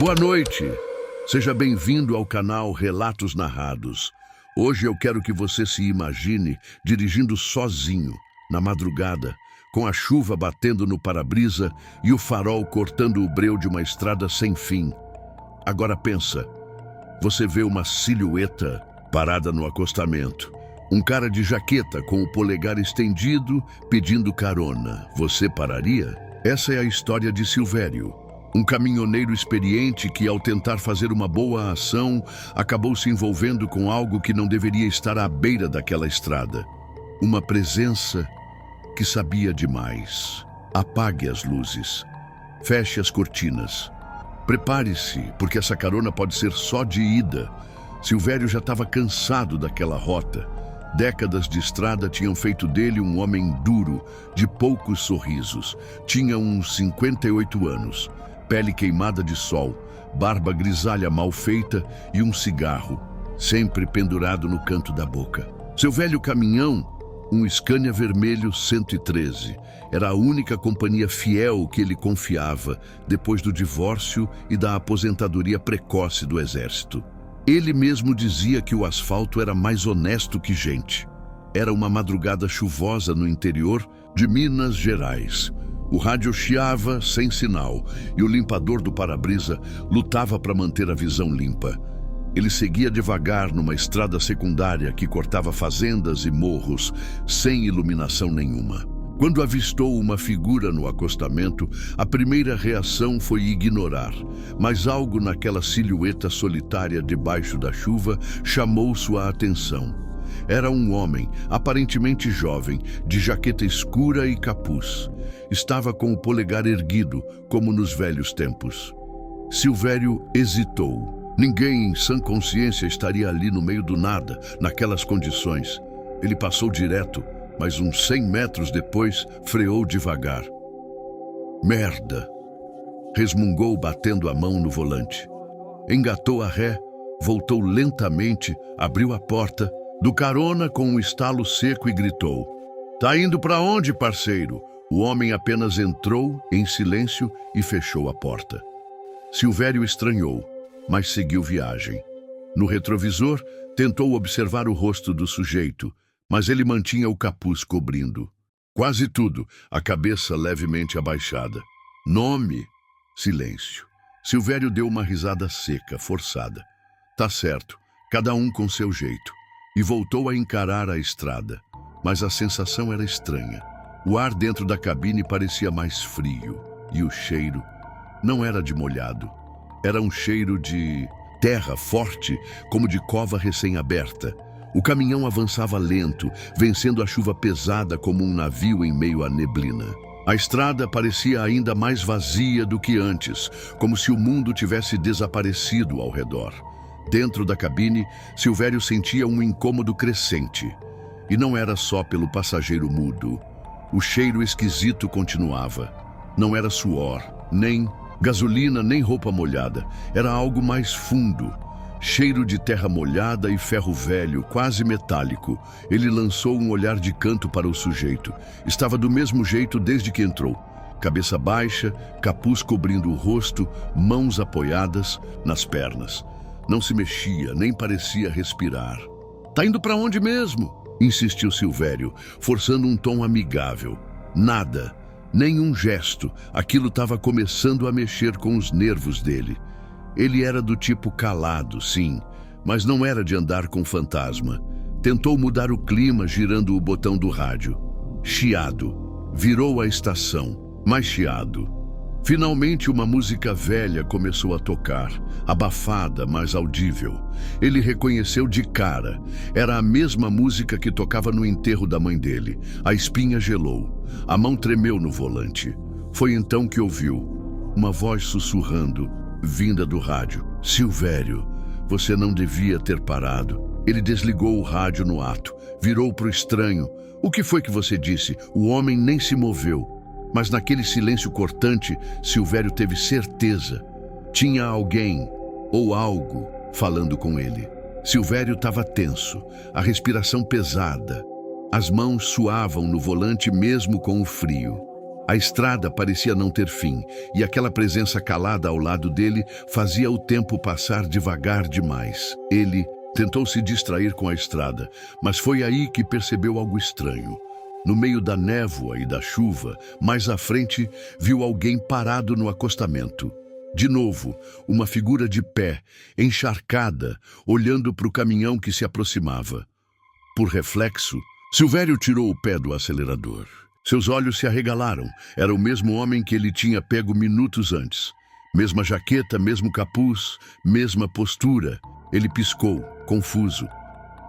Boa noite. Seja bem-vindo ao canal Relatos Narrados. Hoje eu quero que você se imagine dirigindo sozinho, na madrugada, com a chuva batendo no para-brisa e o farol cortando o breu de uma estrada sem fim. Agora pensa, você vê uma silhueta parada no acostamento. Um cara de jaqueta com o polegar estendido pedindo carona. Você pararia? Essa é a história de Silvério. Um caminhoneiro experiente que, ao tentar fazer uma boa ação, acabou se envolvendo com algo que não deveria estar à beira daquela estrada. Uma presença que sabia demais. Apague as luzes. Feche as cortinas. Prepare-se, porque essa carona pode ser só de ida. Silvério já estava cansado daquela rota. Décadas de estrada tinham feito dele um homem duro, de poucos sorrisos. Tinha uns 58 anos. Pele queimada de sol, barba grisalha mal feita e um cigarro, sempre pendurado no canto da boca. Seu velho caminhão, um Scania vermelho 113, era a única companhia fiel que ele confiava depois do divórcio e da aposentadoria precoce do exército. Ele mesmo dizia que o asfalto era mais honesto que gente. Era uma madrugada chuvosa no interior de Minas Gerais. O rádio chiava sem sinal e o limpador do para-brisa lutava para manter a visão limpa. Ele seguia devagar numa estrada secundária que cortava fazendas e morros, sem iluminação nenhuma. Quando avistou uma figura no acostamento, a primeira reação foi ignorar, mas algo naquela silhueta solitária debaixo da chuva chamou sua atenção. Era um homem, aparentemente jovem, de jaqueta escura e capuz. Estava com o polegar erguido, como nos velhos tempos. Silvério hesitou. Ninguém em sã consciência estaria ali no meio do nada, naquelas condições. Ele passou direto, mas uns 100 metros depois, freou devagar. Merda! Resmungou batendo a mão no volante. Engatou a ré, voltou lentamente, abriu a porta, do carona com um estalo seco e gritou: "Tá indo pra onde, parceiro?" O homem apenas entrou em silêncio e fechou a porta. Silvério estranhou, mas seguiu viagem. No retrovisor, tentou observar o rosto do sujeito, mas ele mantinha o capuz cobrindo. Quase tudo, a cabeça levemente abaixada. Nome? Silêncio. Silvério deu uma risada seca, forçada. Tá certo, cada um com seu jeito. E voltou a encarar a estrada, mas a sensação era estranha. O ar dentro da cabine parecia mais frio, e o cheiro não era de molhado. Era um cheiro de terra forte, como de cova recém-aberta. O caminhão avançava lento, vencendo a chuva pesada como um navio em meio à neblina. A estrada parecia ainda mais vazia do que antes, como se o mundo tivesse desaparecido ao redor. Dentro da cabine, Silvério sentia um incômodo crescente. E não era só pelo passageiro mudo. O cheiro esquisito continuava. Não era suor, nem gasolina, nem roupa molhada. Era algo mais fundo. Cheiro de terra molhada e ferro velho, quase metálico. Ele lançou um olhar de canto para o sujeito. Estava do mesmo jeito desde que entrou. Cabeça baixa, capuz cobrindo o rosto, mãos apoiadas nas pernas. Não se mexia, nem parecia respirar. "Tá indo pra onde mesmo?" insistiu Silvério, forçando um tom amigável. Nada, nenhum gesto. Aquilo estava começando a mexer com os nervos dele. Ele era do tipo calado, sim, mas não era de andar com fantasma. Tentou mudar o clima girando o botão do rádio. Chiado. Virou a estação. Mais chiado. Finalmente uma música velha começou a tocar, abafada, mas audível. Ele reconheceu de cara. Era a mesma música que tocava no enterro da mãe dele. A espinha gelou. A mão tremeu no volante. Foi então que ouviu uma voz sussurrando, vinda do rádio. "Silvério, você não devia ter parado." Ele desligou o rádio no ato, virou para o estranho. "O que foi que você disse?" O homem nem se moveu. Mas naquele silêncio cortante, Silvério teve certeza. Tinha alguém, ou algo, falando com ele. Silvério estava tenso, a respiração pesada. As mãos suavam no volante mesmo com o frio. A estrada parecia não ter fim, e aquela presença calada ao lado dele fazia o tempo passar devagar demais. Ele tentou se distrair com a estrada, mas foi aí que percebeu algo estranho. No meio da névoa e da chuva, mais à frente, viu alguém parado no acostamento. De novo, uma figura de pé, encharcada, olhando para o caminhão que se aproximava. Por reflexo, Silvério tirou o pé do acelerador. Seus olhos se arregalaram. Era o mesmo homem que ele tinha pego minutos antes. Mesma jaqueta, mesmo capuz, mesma postura. Ele piscou, confuso.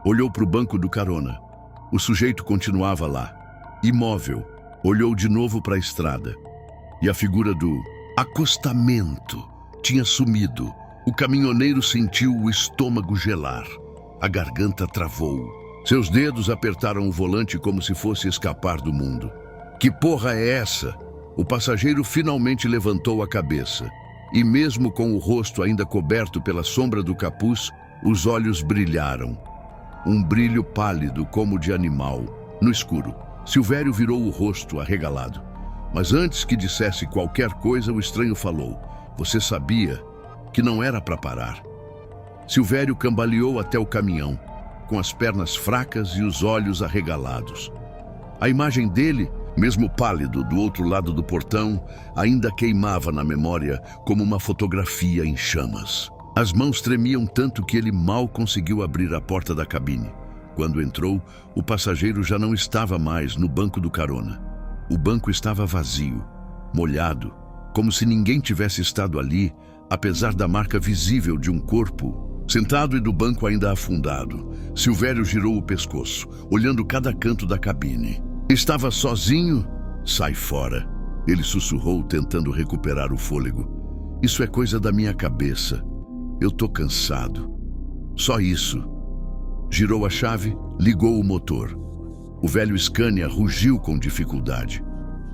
Olhou para o banco do carona. O sujeito continuava lá, imóvel. Olhou de novo para a estrada. E a figura do acostamento tinha sumido. O caminhoneiro sentiu o estômago gelar. A garganta travou. Seus dedos apertaram o volante como se fosse escapar do mundo. Que porra é essa? O passageiro finalmente levantou a cabeça. E mesmo com o rosto ainda coberto pela sombra do capuz, os olhos brilharam. Um brilho pálido como de animal, no escuro. Silvério virou o rosto arregalado. Mas antes que dissesse qualquer coisa, o estranho falou. Você sabia que não era para parar. Silvério cambaleou até o caminhão, com as pernas fracas e os olhos arregalados. A imagem dele, mesmo pálido do outro lado do portão, ainda queimava na memória como uma fotografia em chamas. As mãos tremiam tanto que ele mal conseguiu abrir a porta da cabine. Quando entrou, o passageiro já não estava mais no banco do carona. O banco estava vazio, molhado, como se ninguém tivesse estado ali, apesar da marca visível de um corpo. Sentado e do banco ainda afundado, Silvério girou o pescoço, olhando cada canto da cabine. Estava sozinho? Sai fora. Ele sussurrou, tentando recuperar o fôlego. Isso é coisa da minha cabeça. Eu tô cansado. Só isso. Girou a chave, ligou o motor. O velho Scania rugiu com dificuldade.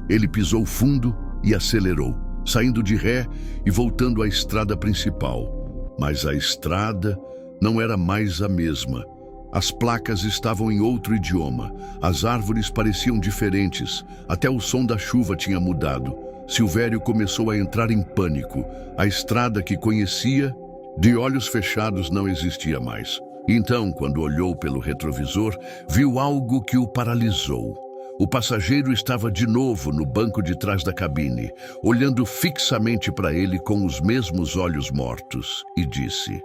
Ele pisou fundo e acelerou, saindo de ré e voltando à estrada principal. Mas a estrada não era mais a mesma. As placas estavam em outro idioma. As árvores pareciam diferentes. Até o som da chuva tinha mudado. Silvério começou a entrar em pânico. A estrada que conhecia, de olhos fechados, não existia mais. Então, quando olhou pelo retrovisor, viu algo que o paralisou. O passageiro estava de novo no banco de trás da cabine, olhando fixamente para ele com os mesmos olhos mortos, e disse: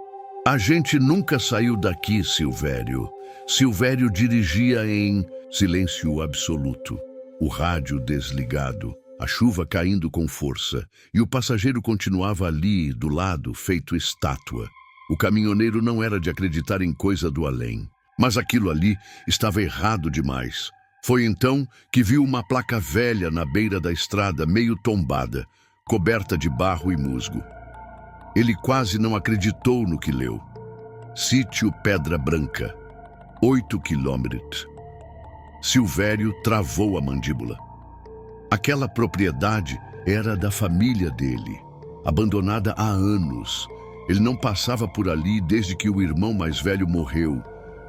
A gente nunca saiu daqui, Silvério. Silvério dirigia em silêncio absoluto. O rádio desligado, a chuva caindo com força, e o passageiro continuava ali, do lado, feito estátua. O caminhoneiro não era de acreditar em coisa do além. Mas aquilo ali estava errado demais. Foi então que viu uma placa velha na beira da estrada, meio tombada, coberta de barro e musgo. Ele quase não acreditou no que leu. Sítio Pedra Branca, 8 quilômetros. Silvério travou a mandíbula. Aquela propriedade era da família dele, abandonada há anos. Ele não passava por ali desde que o irmão mais velho morreu,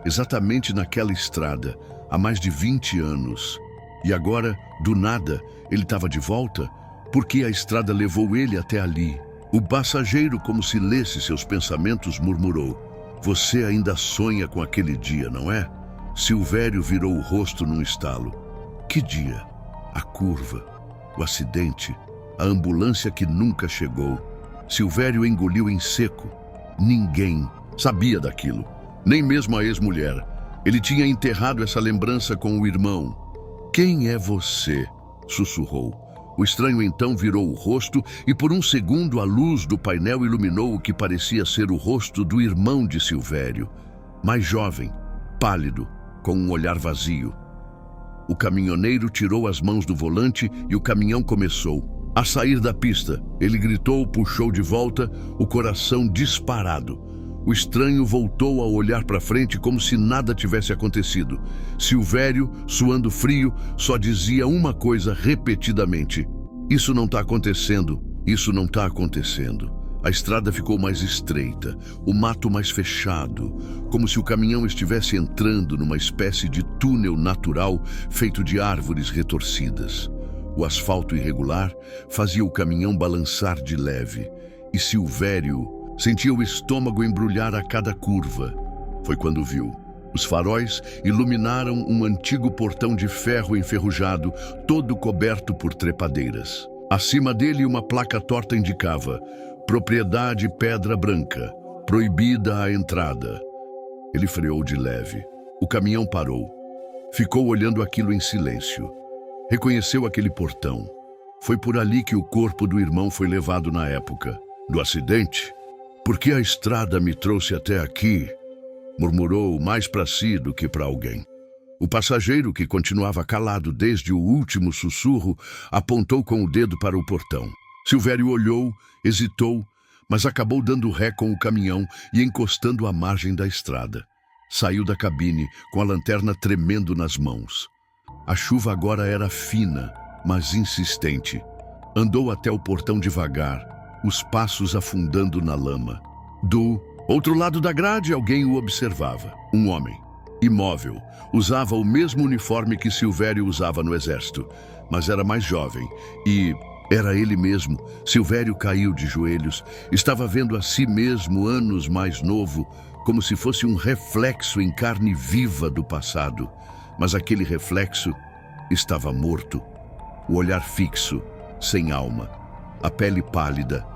exatamente naquela estrada, há mais de 20 anos. E agora, do nada, ele estava de volta, porque a estrada levou ele até ali. O passageiro, como se lesse seus pensamentos, murmurou: Você ainda sonha com aquele dia, não é? Silvério virou o rosto num estalo. Que dia? A curva, o acidente, a ambulância que nunca chegou. Silvério engoliu em seco. Ninguém sabia daquilo, nem mesmo a ex-mulher. Ele tinha enterrado essa lembrança com o irmão. Quem é você? Sussurrou. O estranho então virou o rosto e por um segundo a luz do painel iluminou o que parecia ser o rosto do irmão de Silvério, mais jovem, pálido, com um olhar vazio. O caminhoneiro tirou as mãos do volante e o caminhão começou a sair da pista. Ele gritou, puxou de volta, o coração disparado. O estranho voltou a olhar para frente como se nada tivesse acontecido. Silvério, suando frio, só dizia uma coisa repetidamente: Isso não está acontecendo, isso não está acontecendo. A estrada ficou mais estreita, o mato mais fechado, como se o caminhão estivesse entrando numa espécie de túnel natural feito de árvores retorcidas. O asfalto irregular fazia o caminhão balançar de leve, e Silvério sentia o estômago embrulhar a cada curva. Foi quando viu. Os faróis iluminaram um antigo portão de ferro enferrujado, todo coberto por trepadeiras. Acima dele, uma placa torta indicava: Propriedade Pedra Branca, proibida a entrada. Ele freou de leve. O caminhão parou. Ficou olhando aquilo em silêncio. Reconheceu aquele portão. Foi por ali que o corpo do irmão foi levado na época do acidente. Por que a estrada me trouxe até aqui? Murmurou mais para si do que para alguém. O passageiro, que continuava calado desde o último sussurro, apontou com o dedo para o portão. Silvério olhou, hesitou, mas acabou dando ré com o caminhão e encostando à margem da estrada. Saiu da cabine, com a lanterna tremendo nas mãos. A chuva agora era fina, mas insistente. Andou até o portão devagar, os passos afundando na lama. Do outro lado da grade, alguém o observava. Um homem, imóvel, usava o mesmo uniforme que Silvério usava no exército, mas era mais jovem e era ele mesmo. Silvério caiu de joelhos. Estava vendo a si mesmo anos mais novo, como se fosse um reflexo em carne viva do passado. Mas aquele reflexo estava morto. O olhar fixo, sem alma, a pele pálida.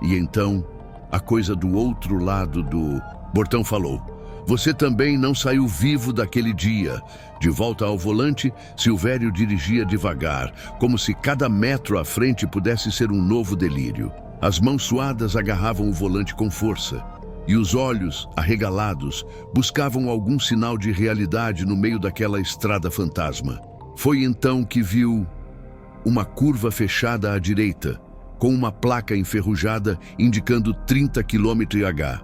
E então, a coisa do outro lado do portão falou: Você também não saiu vivo daquele dia. De volta ao volante, Silvério dirigia devagar, como se cada metro à frente pudesse ser um novo delírio. As mãos suadas agarravam o volante com força, e os olhos, arregalados, buscavam algum sinal de realidade no meio daquela estrada fantasma. Foi então que viu uma curva fechada à direita, com uma placa enferrujada indicando 30 km/h.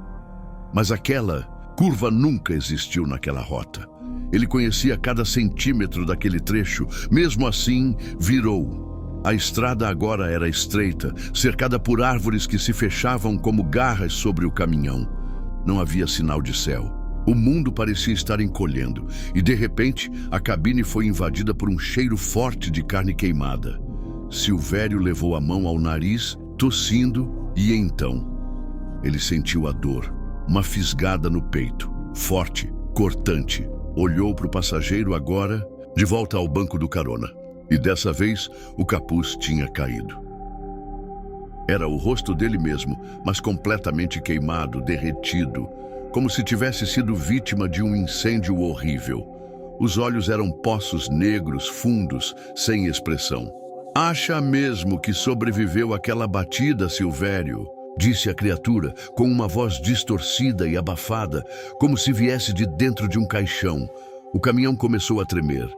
Mas aquela curva nunca existiu naquela rota. Ele conhecia cada centímetro daquele trecho. Mesmo assim, virou. A estrada agora era estreita, cercada por árvores que se fechavam como garras sobre o caminhão. Não havia sinal de céu. O mundo parecia estar encolhendo, e de repente a cabine foi invadida por um cheiro forte de carne queimada. Silvério levou a mão ao nariz, tossindo, e então ele sentiu a dor, uma fisgada no peito, forte, cortante. Olhou para o passageiro agora, de volta ao banco do carona, e dessa vez o capuz tinha caído. Era o rosto dele mesmo, mas completamente queimado, derretido, como se tivesse sido vítima de um incêndio horrível. Os olhos eram poços negros, fundos, sem expressão. Acha mesmo que sobreviveu àquela batida, Silvério? Disse a criatura, com uma voz distorcida e abafada, como se viesse de dentro de um caixão. O caminhão começou a tremer.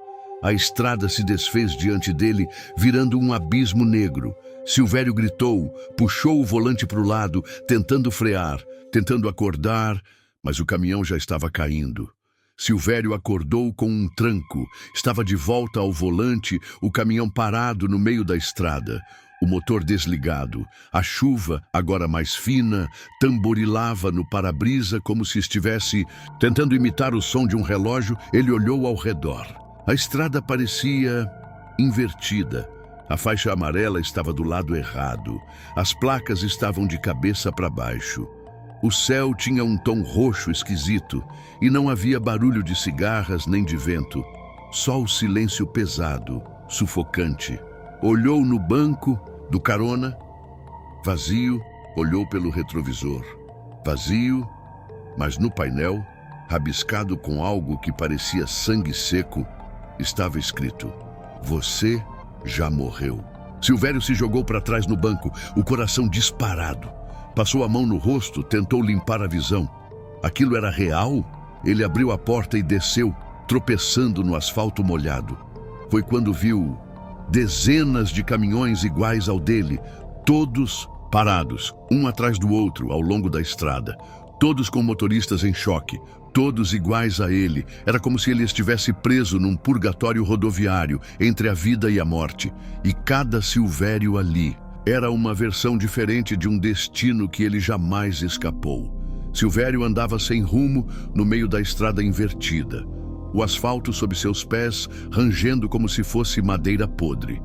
A estrada se desfez diante dele, virando um abismo negro. Silvério gritou, puxou o volante para o lado, tentando frear, tentando acordar, mas o caminhão já estava caindo. Silvério acordou com um tranco. Estava de volta ao volante, o caminhão parado no meio da estrada. O motor desligado. A chuva, agora mais fina, tamborilava no para-brisa como se estivesse tentando imitar o som de um relógio. Ele olhou ao redor. A estrada parecia invertida. A faixa amarela estava do lado errado. As placas estavam de cabeça para baixo. O céu tinha um tom roxo esquisito e não havia barulho de cigarras nem de vento. Só o silêncio pesado, sufocante. Olhou no banco do carona, vazio. Olhou pelo retrovisor, vazio, mas no painel, rabiscado com algo que parecia sangue seco, estava escrito: Você já morreu. Silvério se jogou para trás no banco, o coração disparado. Passou a mão no rosto, tentou limpar a visão. Aquilo era real? Ele abriu a porta e desceu, tropeçando no asfalto molhado. Foi quando viu dezenas de caminhões iguais ao dele, todos parados, um atrás do outro, ao longo da estrada. Todos com motoristas em choque, todos iguais a ele. Era como se ele estivesse preso num purgatório rodoviário, entre a vida e a morte. E cada Silvério ali era uma versão diferente de um destino que ele jamais escapou. Silvério andava sem rumo no meio da estrada invertida. O asfalto sob seus pés rangendo como se fosse madeira podre.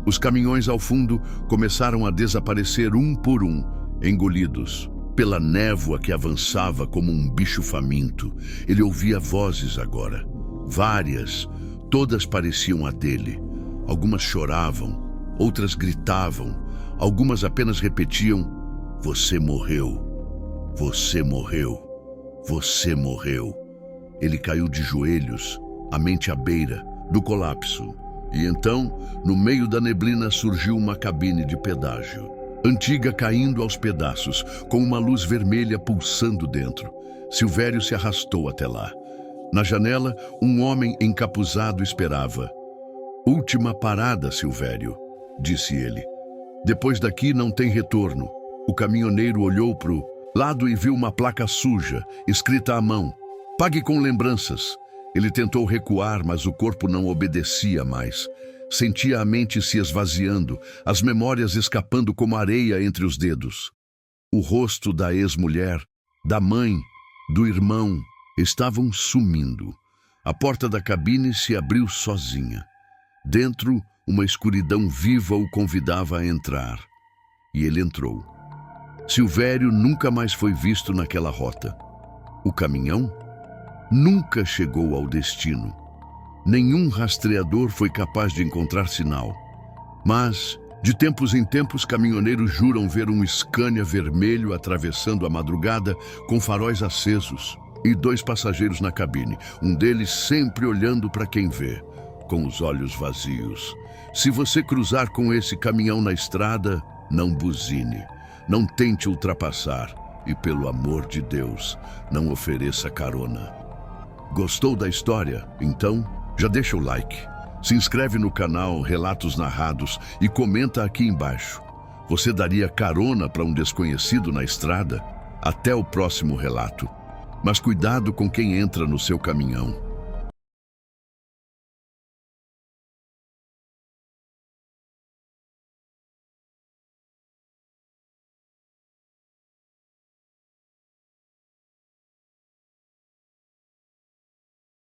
Os caminhões ao fundo começaram a desaparecer um por um, engolidos pela névoa que avançava como um bicho faminto. Ele ouvia vozes agora, várias, todas pareciam a dele. Algumas choravam, outras gritavam, algumas apenas repetiam: "Você morreu, você morreu, você morreu." Ele caiu de joelhos, a mente à beira do colapso. E então, no meio da neblina, surgiu uma cabine de pedágio, antiga, caindo aos pedaços, com uma luz vermelha pulsando dentro. Silvério se arrastou até lá. Na janela, um homem encapuzado esperava. "Última parada, Silvério", disse ele. "Depois daqui não tem retorno." O caminhoneiro olhou para o lado e viu uma placa suja, escrita à mão: "Pague com lembranças." Ele tentou recuar, mas o corpo não obedecia mais. Sentia a mente se esvaziando, as memórias escapando como areia entre os dedos. O rosto da ex-mulher, da mãe, do irmão, estavam sumindo. A porta da cabine se abriu sozinha. Dentro, uma escuridão viva o convidava a entrar. E ele entrou. Silvério nunca mais foi visto naquela rota. O caminhão nunca chegou ao destino. Nenhum rastreador foi capaz de encontrar sinal. Mas, de tempos em tempos, caminhoneiros juram ver um Scania vermelho atravessando a madrugada com faróis acesos e 2 passageiros na cabine, um deles sempre olhando para quem vê, com os olhos vazios. Se você cruzar com esse caminhão na estrada, não buzine, não tente ultrapassar e, pelo amor de Deus, não ofereça carona. Gostou da história? Então, já deixa o like, se inscreve no canal Relatos Narrados e comenta aqui embaixo. Você daria carona para um desconhecido na estrada? Até o próximo relato. Mas cuidado com quem entra no seu caminhão.